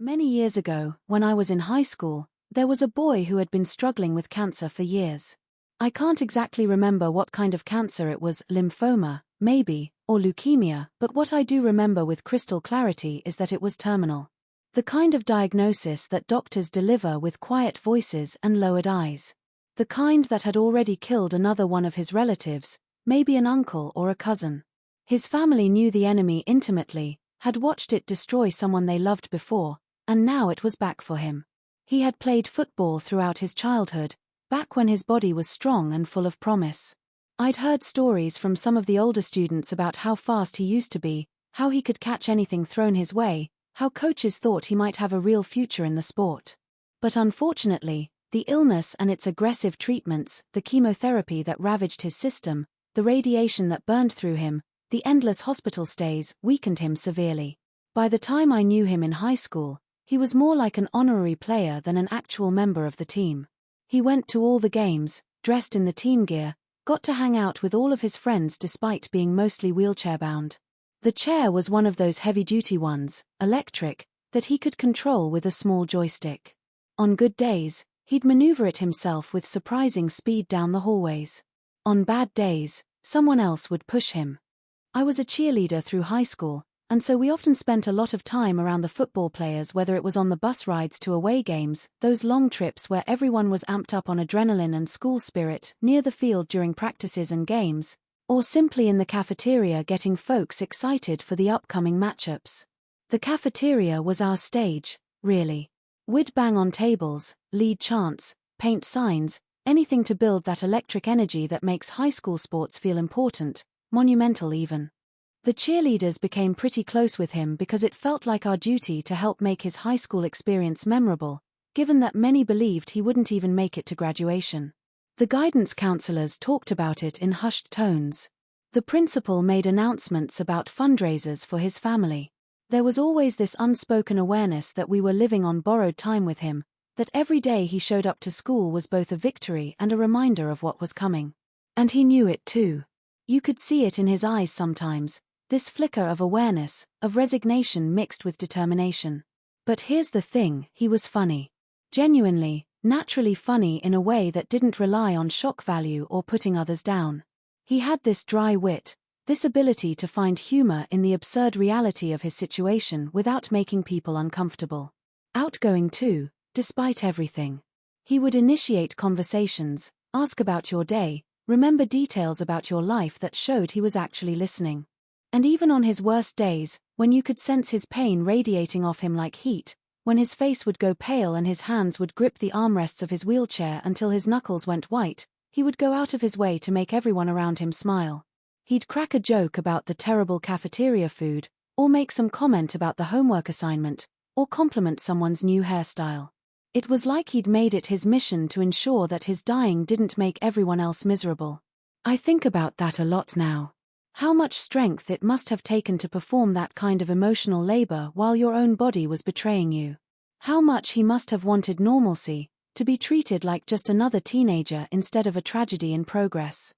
Many years ago, when I was in high school, there was a boy who had been struggling with cancer for years. I can't exactly remember what kind of cancer it was, lymphoma, maybe, or leukemia, but what I do remember with crystal clarity is that it was terminal. The kind of diagnosis that doctors deliver with quiet voices and lowered eyes. The kind that had already killed another one of his relatives, maybe an uncle or a cousin. His family knew the enemy intimately, had watched it destroy someone they loved before, and now it was back for him. He had played football throughout his childhood, back when his body was strong and full of promise. I'd heard stories from some of the older students about how fast he used to be, how he could catch anything thrown his way, how coaches thought he might have a real future in the sport. But unfortunately, the illness and its aggressive treatments, the chemotherapy that ravaged his system, the radiation that burned through him, the endless hospital stays, weakened him severely. By the time I knew him in high school, he was more like an honorary player than an actual member of the team. He went to all the games, dressed in the team gear, got to hang out with all of his friends despite being mostly wheelchair-bound. The chair was one of those heavy-duty ones, electric, that he could control with a small joystick. On good days, he'd maneuver it himself with surprising speed down the hallways. On bad days, someone else would push him. I was a cheerleader through high school, and so we often spent a lot of time around the football players, whether it was on the bus rides to away games, those long trips where everyone was amped up on adrenaline and school spirit, near the field during practices and games, or simply in the cafeteria getting folks excited for the upcoming matchups. The cafeteria was our stage, really. We'd bang on tables, lead chants, paint signs, anything to build that electric energy that makes high school sports feel important, monumental even. The cheerleaders became pretty close with him because it felt like our duty to help make his high school experience memorable, given that many believed he wouldn't even make it to graduation. The guidance counselors talked about it in hushed tones. The principal made announcements about fundraisers for his family. There was always this unspoken awareness that we were living on borrowed time with him, that every day he showed up to school was both a victory and a reminder of what was coming. And he knew it too. You could see it in his eyes sometimes, this flicker of awareness, of resignation mixed with determination. But here's the thing, he was funny. Genuinely, naturally funny in a way that didn't rely on shock value or putting others down. He had this dry wit, this ability to find humor in the absurd reality of his situation without making people uncomfortable. Outgoing too, despite everything. He would initiate conversations, ask about your day, remember details about your life that showed he was actually listening. And even on his worst days, when you could sense his pain radiating off him like heat, when his face would go pale and his hands would grip the armrests of his wheelchair until his knuckles went white, he would go out of his way to make everyone around him smile. He'd crack a joke about the terrible cafeteria food, or make some comment about the homework assignment, or compliment someone's new hairstyle. It was like he'd made it his mission to ensure that his dying didn't make everyone else miserable. I think about that a lot now. How much strength it must have taken to perform that kind of emotional labor while your own body was betraying you. How much he must have wanted normalcy, to be treated like just another teenager instead of a tragedy in progress.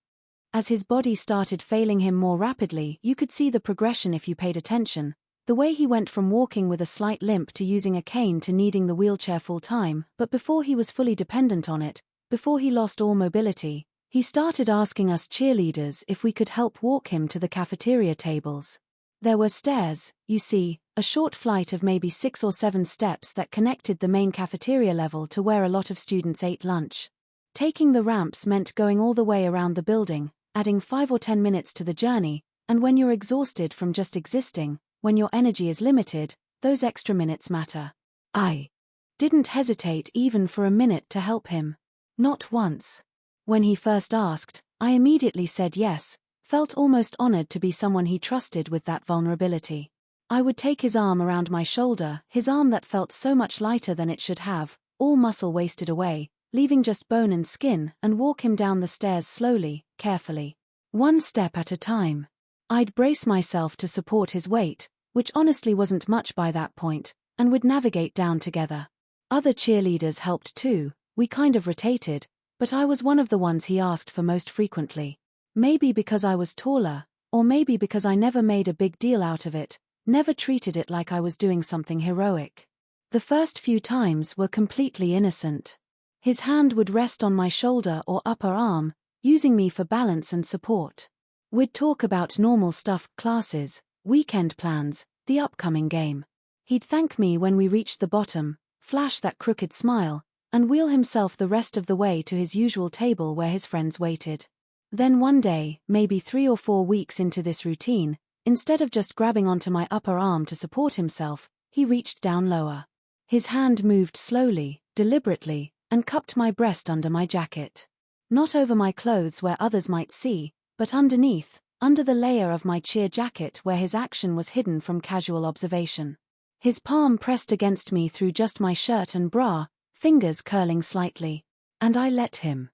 As his body started failing him more rapidly, you could see the progression if you paid attention, the way he went from walking with a slight limp to using a cane to needing the wheelchair full time, but before he was fully dependent on it, before he lost all mobility, he started asking us cheerleaders if we could help walk him to the cafeteria tables. There were stairs, you see, a short flight of maybe 6 or 7 steps that connected the main cafeteria level to where a lot of students ate lunch. Taking the ramps meant going all the way around the building, adding 5 or 10 minutes to the journey, and when you're exhausted from just existing, when your energy is limited, those extra minutes matter. I didn't hesitate even for a minute to help him. Not once. When he first asked, I immediately said yes, felt almost honored to be someone he trusted with that vulnerability. I would take his arm around my shoulder, his arm that felt so much lighter than it should have, all muscle wasted away, leaving just bone and skin, and walk him down the stairs slowly, carefully. One step at a time. I'd brace myself to support his weight, which honestly wasn't much by that point, and would navigate down together. Other cheerleaders helped too, we kind of rotated, but I was one of the ones he asked for most frequently. Maybe because I was taller, or maybe because I never made a big deal out of it, never treated it like I was doing something heroic. The first few times were completely innocent. His hand would rest on my shoulder or upper arm, using me for balance and support. We'd talk about normal stuff, classes, weekend plans, the upcoming game. He'd thank me when we reached the bottom, flash that crooked smile, and wheel himself the rest of the way to his usual table where his friends waited. Then one day, maybe 3 or 4 weeks into this routine, instead of just grabbing onto my upper arm to support himself, he reached down lower. His hand moved slowly, deliberately, and cupped my breast under my jacket. Not over my clothes where others might see, but underneath, under the layer of my cheer jacket where his action was hidden from casual observation. His palm pressed against me through just my shirt and bra, fingers curling slightly. And I let him.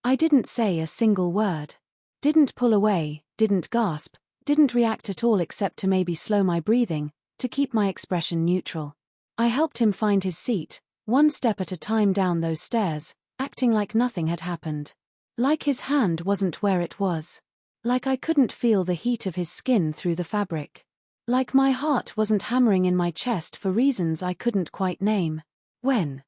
I didn't say a single word. Didn't pull away, didn't gasp, didn't react at all except to maybe slow my breathing, to keep my expression neutral. I helped him find his seat, one step at a time down those stairs, acting like nothing had happened. Like his hand wasn't where it was. Like I couldn't feel the heat of his skin through the fabric. Like my heart wasn't hammering in my chest for reasons I couldn't quite name. When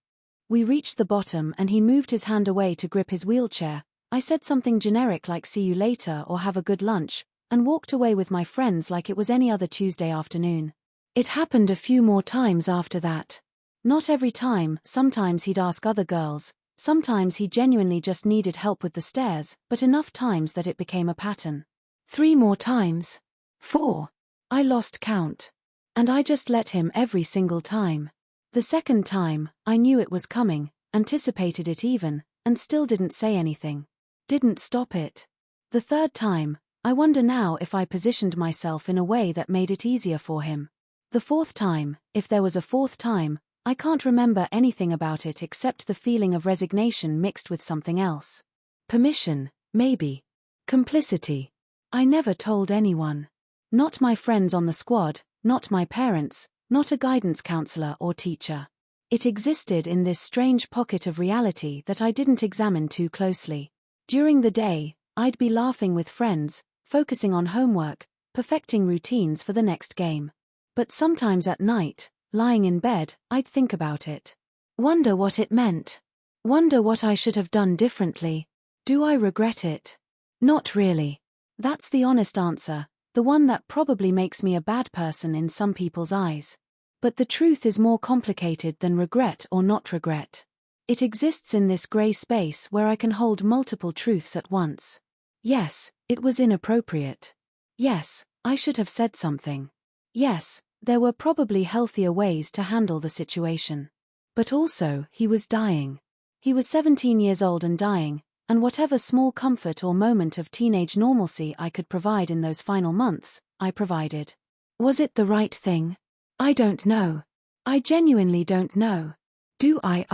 we reached the bottom and he moved his hand away to grip his wheelchair, I said something generic like "see you later" or "have a good lunch," and walked away with my friends like it was any other Tuesday afternoon. It happened a few more times after that. Not every time, sometimes he'd ask other girls, sometimes he genuinely just needed help with the stairs, but enough times that it became a pattern. 3 more times. 4. I lost count. And I just let him every single time. The second time, I knew it was coming, anticipated it even, and still didn't say anything. Didn't stop it. The third time, I wonder now if I positioned myself in a way that made it easier for him. The fourth time, if there was a fourth time, I can't remember anything about it except the feeling of resignation mixed with something else. Permission, maybe. Complicity. I never told anyone. Not my friends on the squad, not my parents, not a guidance counselor or teacher. It existed in this strange pocket of reality that I didn't examine too closely. During the day, I'd be laughing with friends, focusing on homework, perfecting routines for the next game. But sometimes at night, lying in bed, I'd think about it. Wonder what it meant. Wonder what I should have done differently. Do I regret it? Not really. That's the honest answer, the one that probably makes me a bad person in some people's eyes. But the truth is more complicated than regret or not regret. It exists in this gray space where I can hold multiple truths at once. Yes, it was inappropriate. Yes, I should have said something. Yes, there were probably healthier ways to handle the situation. But also, he was dying. He was 17 years old and dying, and whatever small comfort or moment of teenage normalcy I could provide in those final months, I provided. Was it the right thing? I don't know. I genuinely don't know. Do I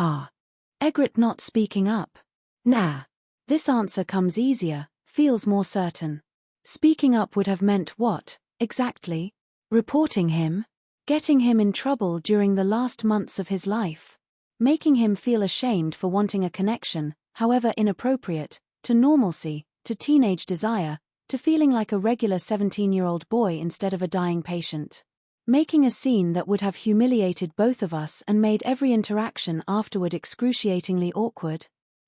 regret not speaking up? Nah. This answer comes easier, feels more certain. Speaking up would have meant what, exactly? Reporting him? Getting him in trouble during the last months of his life? Making him feel ashamed for wanting a connection, however inappropriate, to normalcy, to teenage desire, to feeling like a regular 17-year-old boy instead of a dying patient? Making a scene that would have humiliated both of us and made every interaction afterward excruciatingly awkward?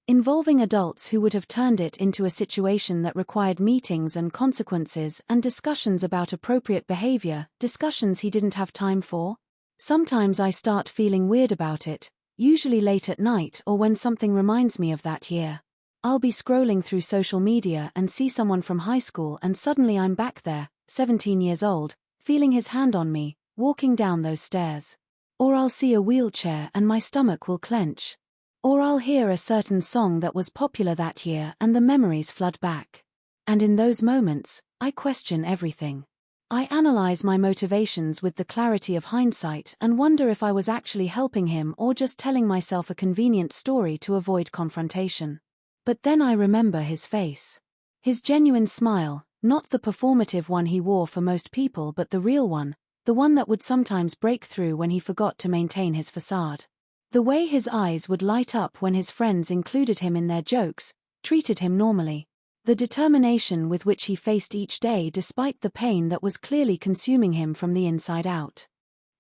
Involving adults who would have turned it into a situation that required meetings and consequences and discussions about appropriate behavior, discussions he didn't have time for? Sometimes I start feeling weird about it, usually late at night or when something reminds me of that year. I'll be scrolling through social media and see someone from high school and suddenly I'm back there, 17 years old, feeling his hand on me, walking down those stairs. Or I'll see a wheelchair and my stomach will clench. Or I'll hear a certain song that was popular that year and the memories flood back. And in those moments, I question everything. I analyze my motivations with the clarity of hindsight and wonder if I was actually helping him or just telling myself a convenient story to avoid confrontation. But then I remember his face. His genuine smile, not the performative one he wore for most people but the real one, the one that would sometimes break through when he forgot to maintain his facade. The way his eyes would light up when his friends included him in their jokes, treated him normally. The determination with which he faced each day despite the pain that was clearly consuming him from the inside out.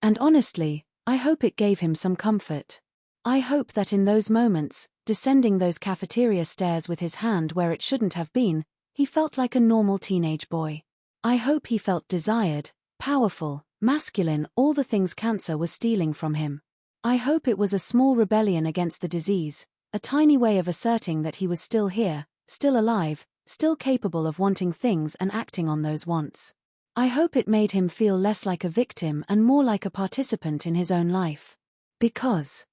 And honestly, I hope it gave him some comfort. I hope that in those moments, descending those cafeteria stairs with his hand where it shouldn't have been, he felt like a normal teenage boy. I hope he felt desired, powerful, masculine, all the things cancer was stealing from him. I hope it was a small rebellion against the disease, a tiny way of asserting that he was still here, still alive, still capable of wanting things and acting on those wants. I hope it made him feel less like a victim and more like a participant in his own life. Because,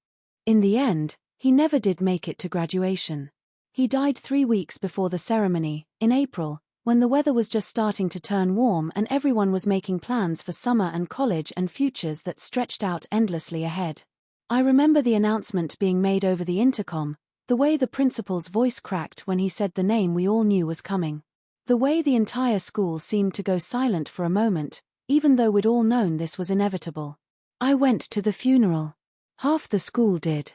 in the end, he never did make it to graduation. He died 3 weeks before the ceremony, in April, when the weather was just starting to turn warm and everyone was making plans for summer and college and futures that stretched out endlessly ahead. I remember the announcement being made over the intercom, the way the principal's voice cracked when he said the name we all knew was coming. The way the entire school seemed to go silent for a moment, even though we'd all known this was inevitable. I went to the funeral. Half the school did.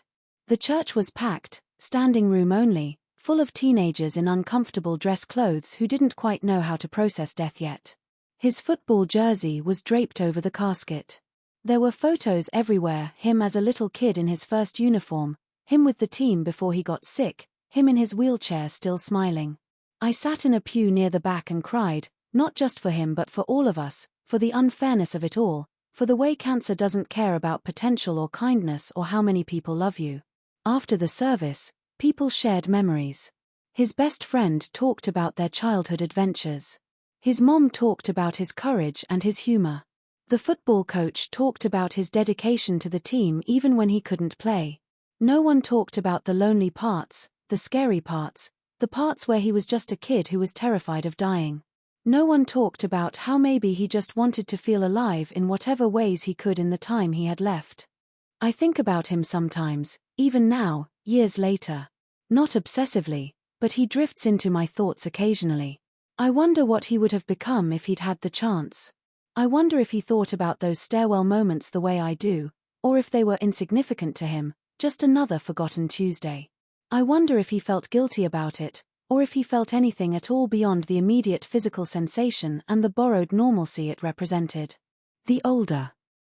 The church was packed, standing room only, full of teenagers in uncomfortable dress clothes who didn't quite know how to process death yet. His football jersey was draped over the casket. There were photos everywhere, him as a little kid in his first uniform, him with the team before he got sick, him in his wheelchair still smiling. I sat in a pew near the back and cried, not just for him but for all of us, for the unfairness of it all, for the way cancer doesn't care about potential or kindness or how many people love you. After the service, people shared memories. His best friend talked about their childhood adventures. His mom talked about his courage and his humor. The football coach talked about his dedication to the team even when he couldn't play. No one talked about the lonely parts, the scary parts, the parts where he was just a kid who was terrified of dying. No one talked about how maybe he just wanted to feel alive in whatever ways he could in the time he had left. I think about him sometimes, even now, years later. Not obsessively, but he drifts into my thoughts occasionally. I wonder what he would have become if he'd had the chance. I wonder if he thought about those stairwell moments the way I do, or if they were insignificant to him, just another forgotten Tuesday. I wonder if he felt guilty about it, or if he felt anything at all beyond the immediate physical sensation and the borrowed normalcy it represented. The older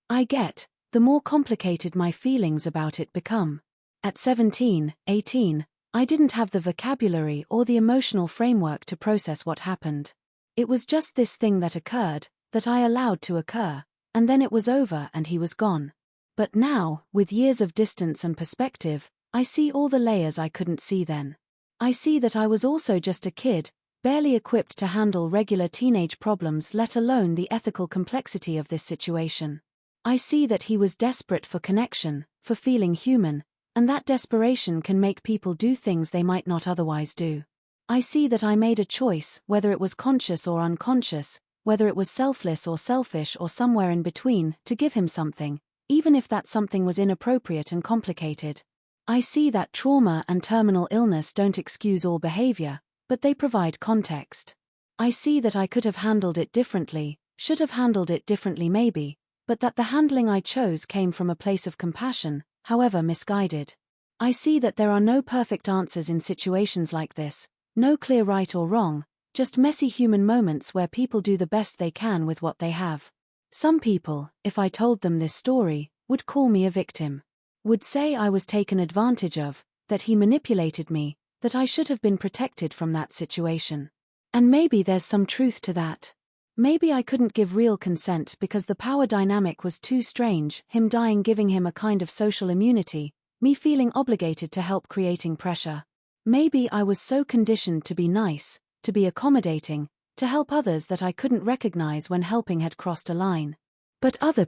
I get, the more complicated my feelings about it become. At 17, 18, I didn't have the vocabulary or the emotional framework to process what happened. It was just this thing that occurred, that I allowed to occur, and then it was over and he was gone. But now, with years of distance and perspective, I see all the layers I couldn't see then. I see that I was also just a kid, barely equipped to handle regular teenage problems, let alone the ethical complexity of this situation. I see that he was desperate for connection, for feeling human, and that desperation can make people do things they might not otherwise do. I see that I made a choice, whether it was conscious or unconscious, whether it was selfless or selfish or somewhere in between, to give him something, even if that something was inappropriate and complicated. I see that trauma and terminal illness don't excuse all behavior, but they provide context. I see that I could have handled it differently, should have handled it differently maybe, but that the handling I chose came from a place of compassion, however misguided. I see that there are no perfect answers in situations like this, no clear right or wrong, just messy human moments where people do the best they can with what they have. Some people, if I told them this story, would call me a victim. Would say I was taken advantage of, that he manipulated me, that I should have been protected from that situation. And maybe there's some truth to that. Maybe I couldn't give real consent because the power dynamic was too strange, him dying giving him a kind of social immunity, me feeling obligated to help creating pressure. Maybe I was so conditioned to be nice, to be accommodating, to help others that I couldn't recognize when helping had crossed a line. But other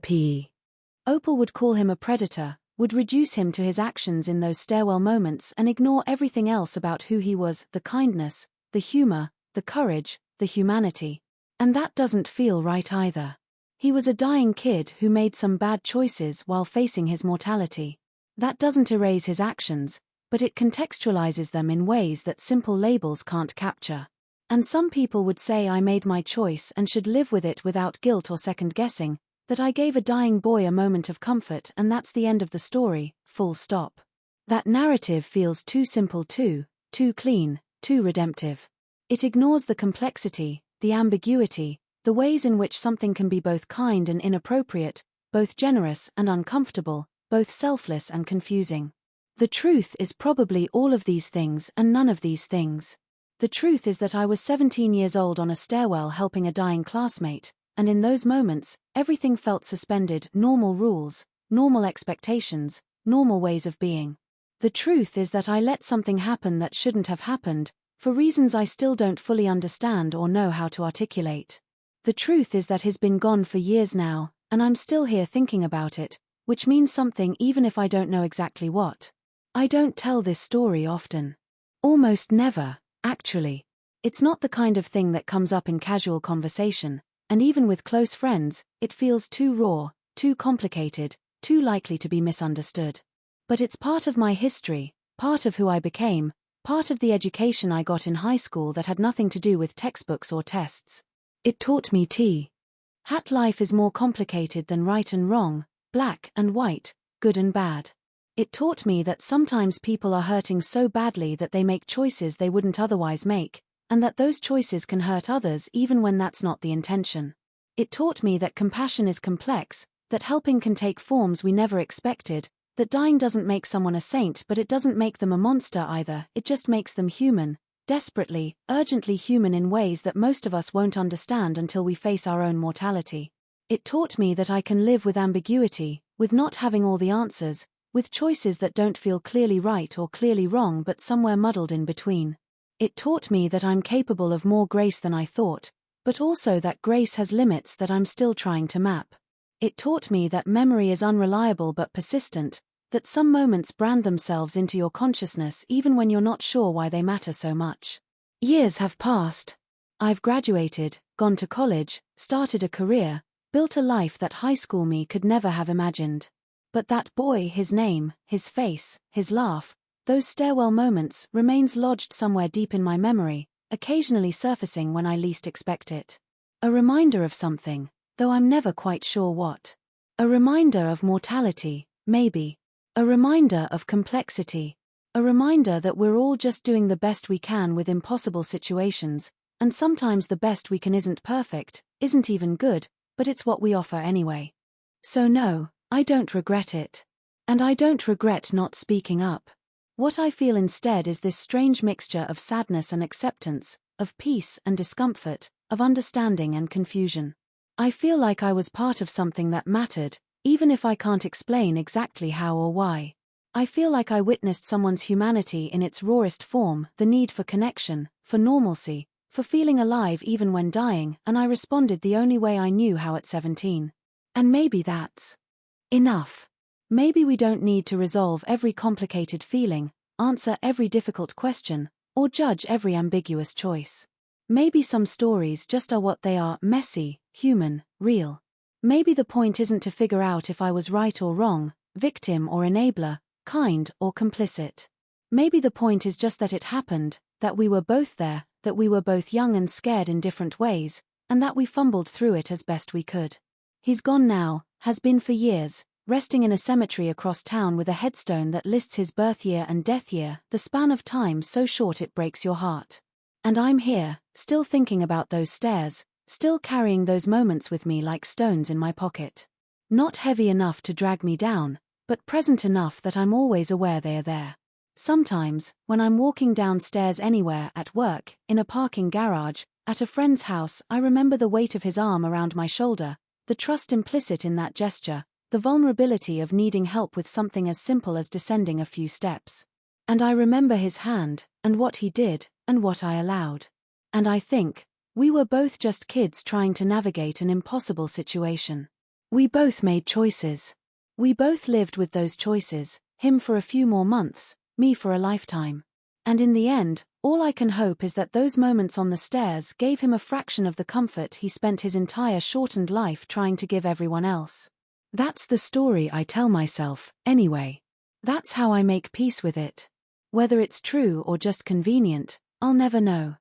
Opal would call him a predator, would reduce him to his actions in those stairwell moments and ignore everything else about who he was, the kindness, the humor, the courage, the humanity. And that doesn't feel right either. He was a dying kid who made some bad choices while facing his mortality. That doesn't erase his actions, but it contextualizes them in ways that simple labels can't capture. And some people would say I made my choice and should live with it without guilt or second-guessing, that I gave a dying boy a moment of comfort and that's the end of the story, full stop. That narrative feels too simple too clean, too redemptive. It ignores the complexity, the ambiguity, the ways in which something can be both kind and inappropriate, both generous and uncomfortable, both selfless and confusing. The truth is probably all of these things and none of these things. The truth is that I was 17 years old on a stairwell helping a dying classmate, and in those moments, everything felt suspended: normal rules, normal expectations, normal ways of being. The truth is that I let something happen that shouldn't have happened, for reasons I still don't fully understand or know how to articulate. The truth is that he's been gone for years now, and I'm still here thinking about it, which means something even if I don't know exactly what. I don't tell this story often. Almost never, actually. It's not the kind of thing that comes up in casual conversation, and even with close friends, it feels too raw, too complicated, too likely to be misunderstood. But it's part of my history, part of who I became, part of the education I got in high school that had nothing to do with textbooks or tests. It taught me hat life is more complicated than right and wrong, black and white, good and bad. It taught me that sometimes people are hurting so badly that they make choices they wouldn't otherwise make, and that those choices can hurt others even when that's not the intention. It taught me that compassion is complex, that helping can take forms we never expected, that dying doesn't make someone a saint, but it doesn't make them a monster either, it just makes them human, desperately, urgently human in ways that most of us won't understand until we face our own mortality. It taught me that I can live with ambiguity, with not having all the answers, with choices that don't feel clearly right or clearly wrong but somewhere muddled in between. It taught me that I'm capable of more grace than I thought, but also that grace has limits that I'm still trying to map. It taught me that memory is unreliable but persistent, that some moments brand themselves into your consciousness even when you're not sure why they matter so much. Years have passed. I've graduated, gone to college, started a career, built a life that high school me could never have imagined. But that boy, his name, his face, his laugh, those stairwell moments remains lodged somewhere deep in my memory, occasionally surfacing when I least expect it. A reminder of something, though I'm never quite sure what. A reminder of mortality, maybe. A reminder of complexity. A reminder that we're all just doing the best we can with impossible situations, and sometimes the best we can isn't perfect, isn't even good, but it's what we offer anyway. So no, I don't regret it. And I don't regret not speaking up. What I feel instead is this strange mixture of sadness and acceptance, of peace and discomfort, of understanding and confusion. I feel like I was part of something that mattered, even if I can't explain exactly how or why. I feel like I witnessed someone's humanity in its rawest form, the need for connection, for normalcy, for feeling alive even when dying, and I responded the only way I knew how at 17. And maybe that's enough. Maybe we don't need to resolve every complicated feeling, answer every difficult question, or judge every ambiguous choice. Maybe some stories just are what they are: messy, human, real. Maybe the point isn't to figure out if I was right or wrong, victim or enabler, kind or complicit. Maybe the point is just that it happened, that we were both there, that we were both young and scared in different ways, and that we fumbled through it as best we could. He's gone now, has been for years, resting in a cemetery across town with a headstone that lists his birth year and death year, the span of time so short it breaks your heart. And I'm here, still thinking about those stairs, still carrying those moments with me like stones in my pocket. Not heavy enough to drag me down, but present enough that I'm always aware they are there. Sometimes, when I'm walking downstairs anywhere, at work, in a parking garage, at a friend's house, I remember the weight of his arm around my shoulder, the trust implicit in that gesture, the vulnerability of needing help with something as simple as descending a few steps. And I remember his hand, and what he did, and what I allowed. And I think, we were both just kids trying to navigate an impossible situation. We both made choices. We both lived with those choices, him for a few more months, me for a lifetime. And in the end, all I can hope is that those moments on the stairs gave him a fraction of the comfort he spent his entire shortened life trying to give everyone else. That's the story I tell myself, anyway. That's how I make peace with it. Whether it's true or just convenient, I'll never know.